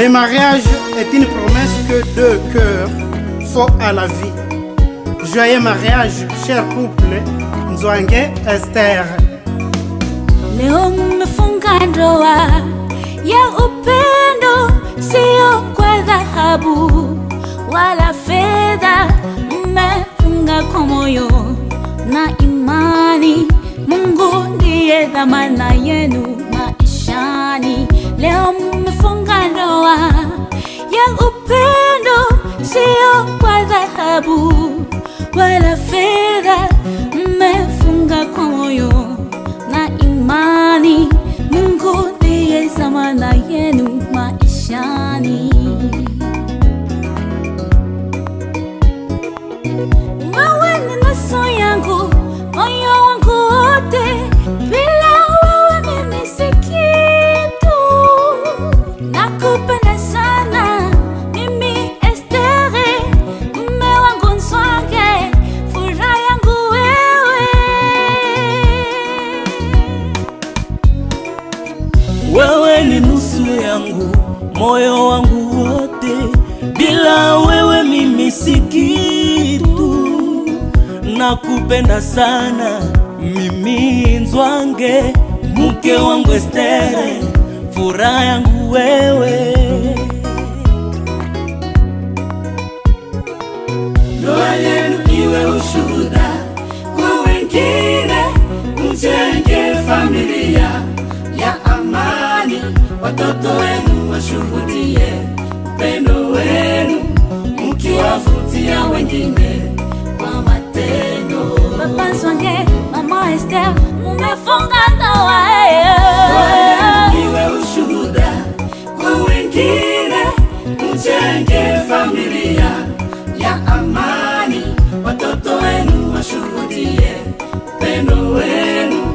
Le mariage est une promesse que deux cœurs font à la vie. Joyeux mariage, cher couple Nzwange Esther. Leo mmefunga ndoa ya upendo, sio kwa dhahabu wala fedha. Mmefunga kwa moyo na imani, Mungu ndiye dhamana yenu maishani. Leo mmefunga ndoa ya upendo, sio kwa dhahabu wala fedha. Mmefunga kwa moyo na imani, Mungu ndiye dhamana yenu maishani. Wewe ni nusu yangu, moyo wangu wote, bila wewe mimi si kitu. Nakupenda sana mimi Esther, mume wangu Nzwange, furaha yangu wewe. Wewe ni nusu yangu, moyo wangu wote, bila wewe mimi si kitu. Nakupenda sana mimi Nzwange, mke wangu Esther, furaha yangu wewe. Ndoa yenu iwe ushuhuda kwa wengine, mjenge familia ya amani. Watoto wenu washuhudie upendo wenu, mkiwavutia wengine kwa matendo. Papa Nzwange, Mama Esther, mumefunga ndoa. Ndoa yenu iwe ushuhuda kwa wengine, mjenge familia ya amani. Watoto wenu washuhudie upendo wenu,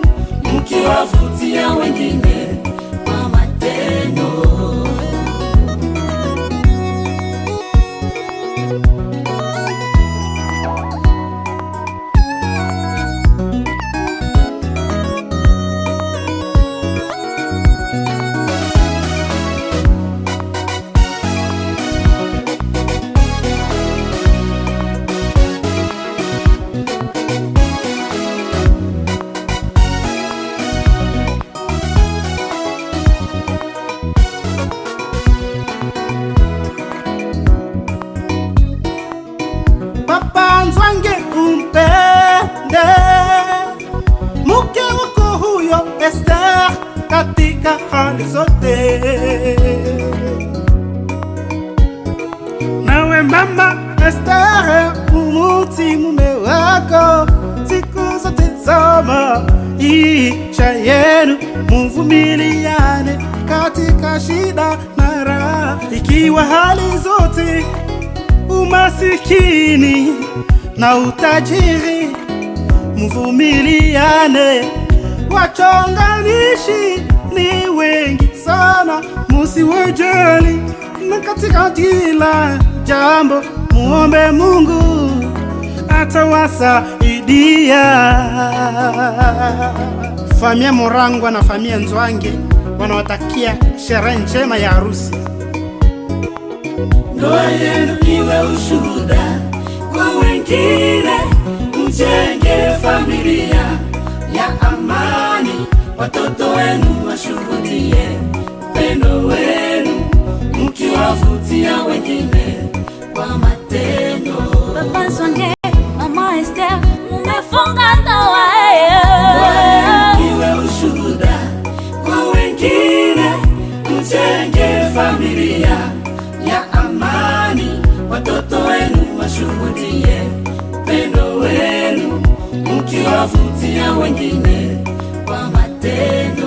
mkiwavutia wengine kwa matendo. Papa Nzwange umpende mke wako huyo Esther katika hali zote. Nawe mama Esther, umuti mume wako siku zote zama. Isha yenu muvumiliane katika shida na raha, ikiwa hali zote umasikini na utajiri, mvumiliane. Wachonganishi ni wengi sana, musiwajali, na katika kila jambo muombe Mungu atawasaidia. Familia Murangwa na familia Nzwange wanawatakia sherehe njema ya harusi. Ndoa yenu iwe ushuhuda kwa wengine, mjenge familia ya amani. Watoto wenu washuhudie upendo wenu, mkiwavutia wengine kwa matendo. Papa Nzwange, Mama Esther, mumefunga ndoa. Ndoa yenu iwe ushuhuda kwa wengine, mjenge familia ya amani. Watoto wenu washuhudie upendo wenu, mkiwavutia wengine kwa matendo.